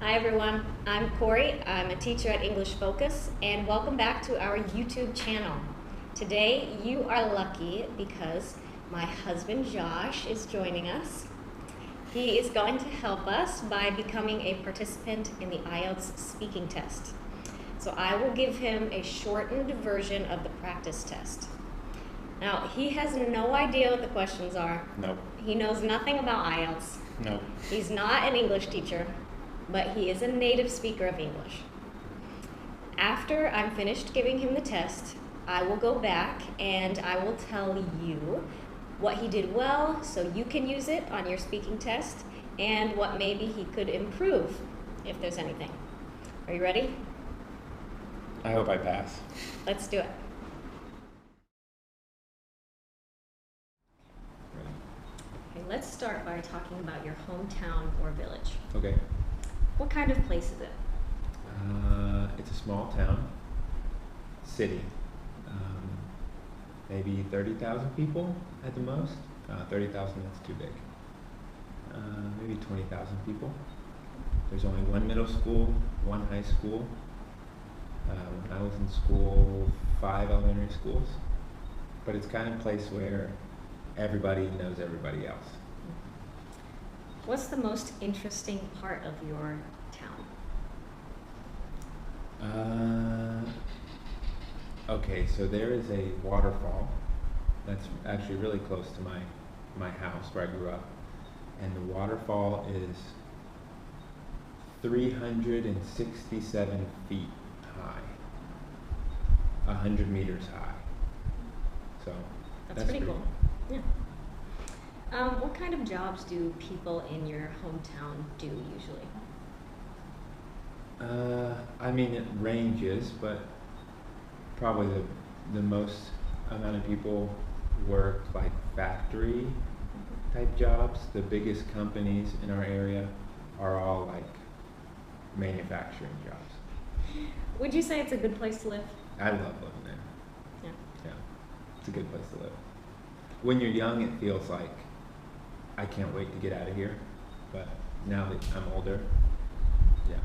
Hi everyone, I'm Cory. I'm a teacher at English Fokus, and welcome back to our YouTube channel. Today you are lucky because my husband Josh is joining us. He is going to help us by becoming a participant in the IELTS speaking test. So I will give him a shortened version of the practice test. Now, he has no idea what the questions are. Nope. He knows nothing about IELTS. Nope. He's not an English teacher, but he is a native speaker of English. After I'm finished giving him the test, I will go back and I will tell you what he did well so you can use it on your speaking test and what maybe he could improve if there's anything. Are you ready? I hope I pass. Let's do it. Okay, let's start by talking about your hometown or village. Okay. What kind of place is it? It's a small town, city. Maybe 30,000 people at the most. 30,000, that's too big. Maybe 20,000 people. There's only one middle school, one high school. When I was in school, 5 elementary schools. But it's kind of a place where everybody knows everybody else. What's the most interesting part of your town? Okay, so there is a waterfall that's actually really close to my house where I grew up. And the waterfall is 367 feet high, 100 meters high. So That's pretty cool. Yeah. What kind of jobs do people in your hometown do usually? I mean, it ranges, but probably the most amount of people work like factory type jobs. The biggest companies in our area are all like manufacturing jobs. Would you say it's a good place to live? I love living there. Yeah. Yeah, it's a good place to live. When you're young, it feels like I can't wait to get out of here. But now that I'm older, yeah.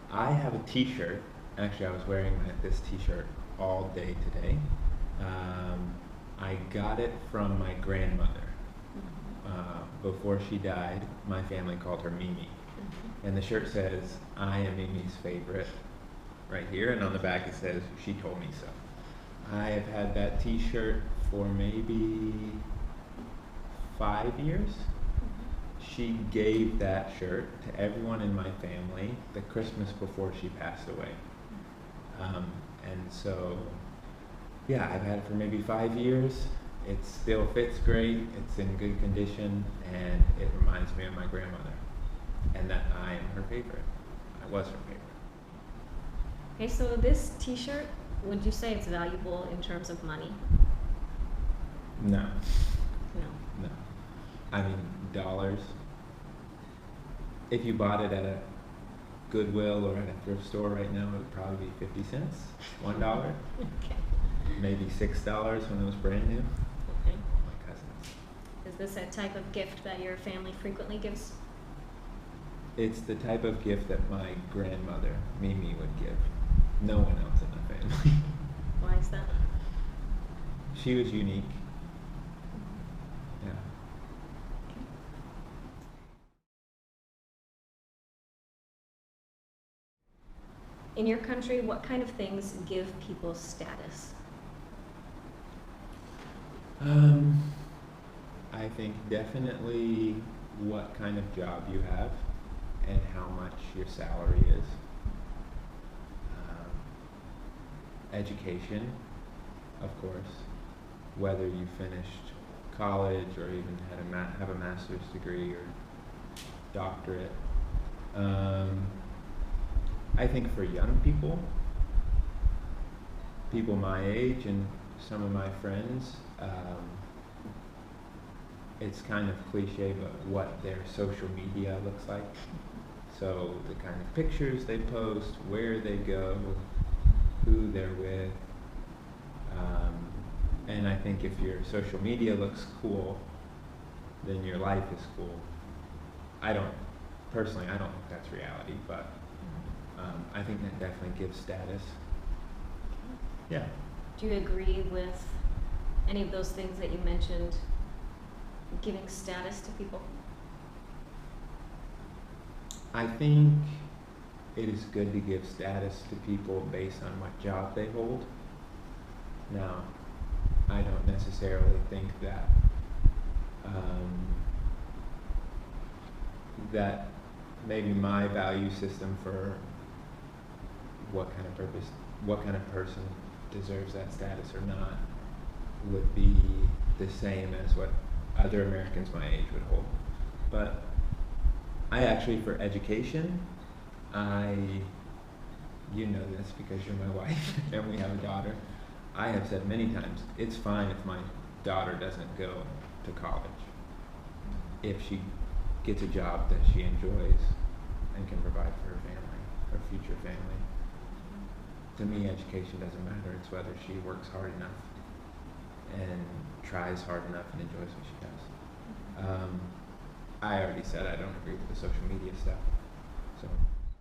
I have a t-shirt. Actually, I was wearing this t-shirt all day today. I got it from my grandmother. Before she died, my family called her Mimi. And the shirt says, "I am Mimi's favorite," right here. And on the back it says, "She told me so." I have had that t-shirt for maybe 5 years. She gave that shirt to everyone in my family the Christmas before she passed away. And so, yeah, I've had it for maybe 5 years. It still fits great, it's in good condition, and it reminds me of my grandmother. And that I am her favorite. I was her favorite. Okay, so this t-shirt, would you say it's valuable in terms of money? No. No. No. I mean, dollars. If you bought it at a Goodwill or at a thrift store right now, it would probably be 50 cents, $1. Okay. Maybe $6 when it was brand new. Okay. My cousins. Is this a type of gift that your family frequently gives? It's the type of gift that my grandmother, Mimi, would give. No one else in the family. Why is that? She was unique. Yeah. In your country, what kind of things give people status? I think definitely what kind of job you have and how much your salary is. Education, of course, whether you finished college or even had have a master's degree or doctorate. I think for young people, people my age and some of my friends, it's kind of cliche, but what their social media looks like. So the kind of pictures they post, where they go, who they're with, think if your social media looks cool, then your life is cool. I don't think that's reality, but I think that definitely gives status. Yeah. Do you agree with any of those things that you mentioned, giving status to people? I think it is good to give status to people based on what job they hold. Now, I don't necessarily think that that maybe my value system for what kind of person deserves that status or not would be the same as what other Americans my age would hold. But I actually, for education, you know this because you're my wife and we have a daughter, I have said many times, it's fine if my daughter doesn't go to college, if she gets a job that she enjoys and can provide for her family, her future family. To me, education doesn't matter. It's whether she works hard enough and tries hard enough and enjoys what she does. I already said I don't agree with the social media stuff. So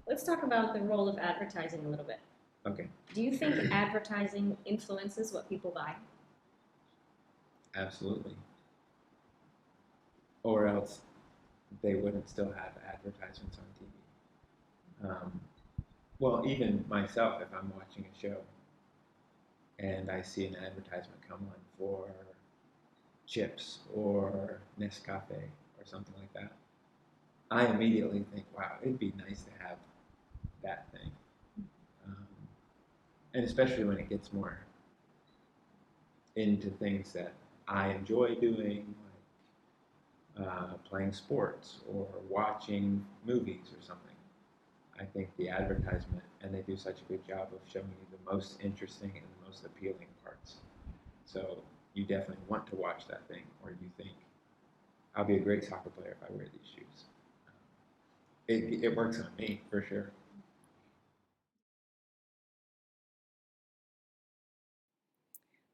Let's talk about the role of advertising a little bit. Okay. Do you think advertising influences what people buy? Absolutely. Or else they wouldn't still have advertisements on TV. Well, even myself, if I'm watching a show and I see an advertisement come on for chips or Nescafe or something like that, I immediately think, wow, it'd be nice to have that thing. And especially when it gets more into things that I enjoy doing, like playing sports or watching movies or something. I think the advertisement, and they do such a good job of showing you the most interesting and the most appealing parts. So you definitely want to watch that thing, or you think, I'll be a great soccer player if I wear these shoes. It works on me, for sure.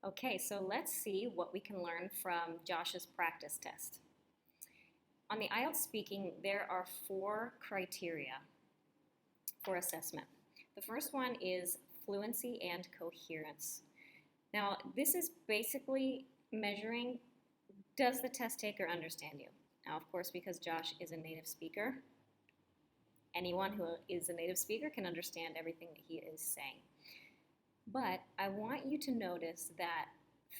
Okay, so let's see what we can learn from Josh's practice test. On the IELTS speaking, there are 4 criteria for assessment. The first one is fluency and coherence. Now, this is basically measuring, does the test taker understand you? Now, of course, because Josh is a native speaker, anyone who is a native speaker can understand everything that he is saying. But I want you to notice that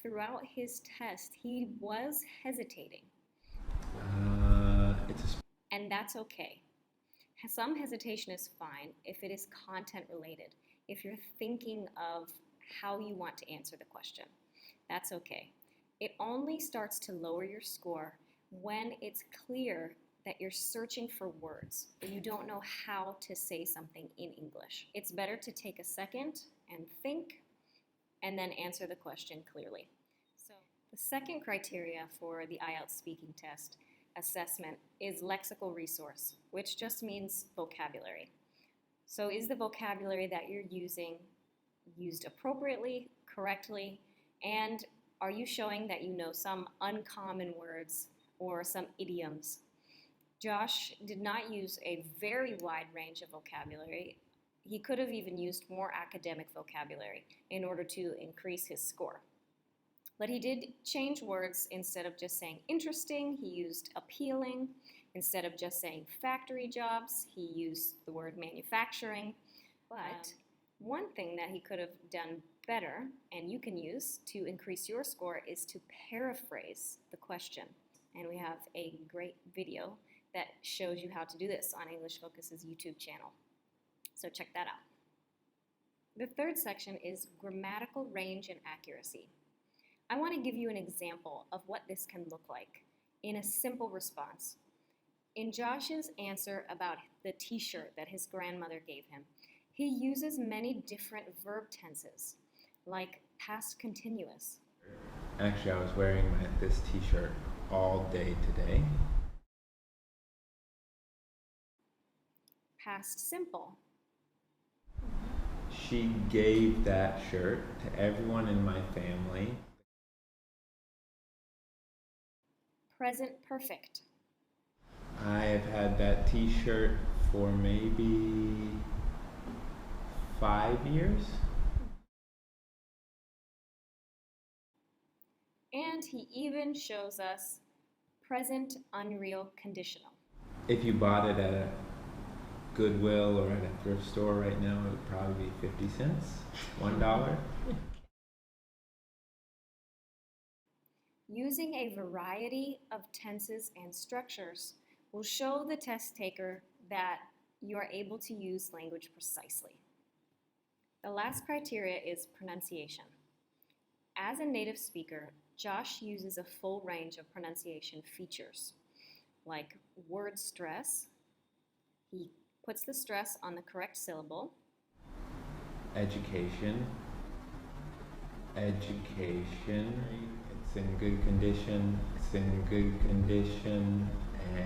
throughout his test, he was hesitating. And that's okay. Some hesitation is fine if it is content related. If you're thinking of how you want to answer the question, that's okay. It only starts to lower your score when it's clear that you're searching for words, but you don't know how to say something in English. It's better to take a second and think, and then answer the question clearly. So the second criteria for the IELTS speaking test assessment is lexical resource, which just means vocabulary. So is the vocabulary that you're using used appropriately, correctly, and are you showing that you know some uncommon words or some idioms? Josh did not use a very wide range of vocabulary. He could have even used more academic vocabulary in order to increase his score. But he did change words. Instead of just saying interesting, he used appealing. Instead of just saying factory jobs, he used the word manufacturing. But one thing that he could have done better, and you can use to increase your score, is to paraphrase the question. And we have a great video that shows you how to do this on English Fokus's YouTube channel. So check that out. The third section is grammatical range and accuracy. I want to give you an example of what this can look like in a simple response. In Josh's answer about the t-shirt that his grandmother gave him, he uses many different verb tenses, like past continuous. Actually, I was wearing this t-shirt all day today. Past simple. She gave that shirt to everyone in my family. present perfect? I have had that t-shirt for maybe 5 years. And he even shows us present unreal conditional. If you bought it at a Goodwill or at a thrift store right now, it would probably be 50 cents, $1. Using a variety of tenses and structures will show the test taker that you are able to use language precisely. The last criteria is pronunciation. As a native speaker, Josh uses a full range of pronunciation features, like word stress. He puts the stress on the correct syllable. Education. It's in good condition. And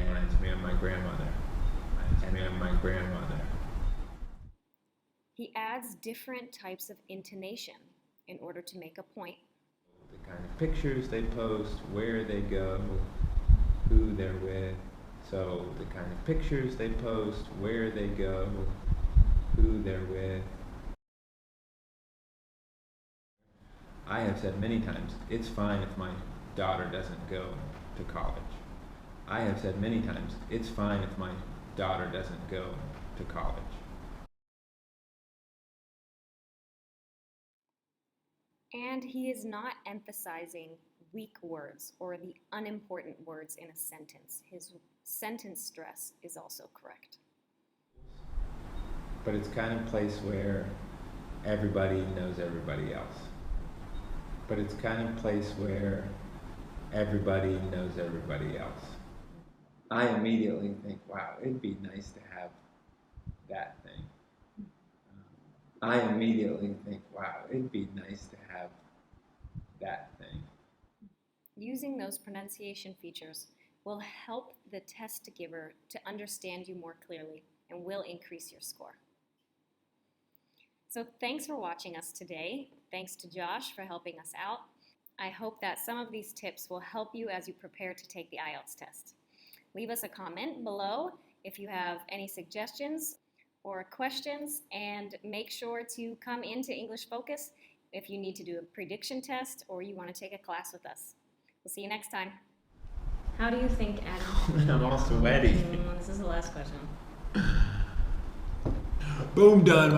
reminds me of my grandmother. He adds different types of intonation in order to make a point. The kind of pictures they post, where they go, who they're with. So the kind of pictures they post, where they go, who they're with. I have said many times, it's fine if my daughter doesn't go to college. I have said many times, it's fine if my daughter doesn't go to college. And he is not emphasizing weak words or the unimportant words in a sentence. His sentence stress is also correct. But it's kind of a place where everybody knows everybody else. I immediately think, wow, it'd be nice to have that thing. Using those pronunciation features will help the test giver to understand you more clearly and will increase your score. So thanks for watching us today. Thanks to Josh for helping us out. I hope that some of these tips will help you as you prepare to take the IELTS test. Leave us a comment below if you have any suggestions or questions, and make sure to come into English Focus if you need to do a prediction test or you want to take a class with us. We'll see you next time. How do you think, Adam? I'm all sweaty. This is the last question. Boom, done.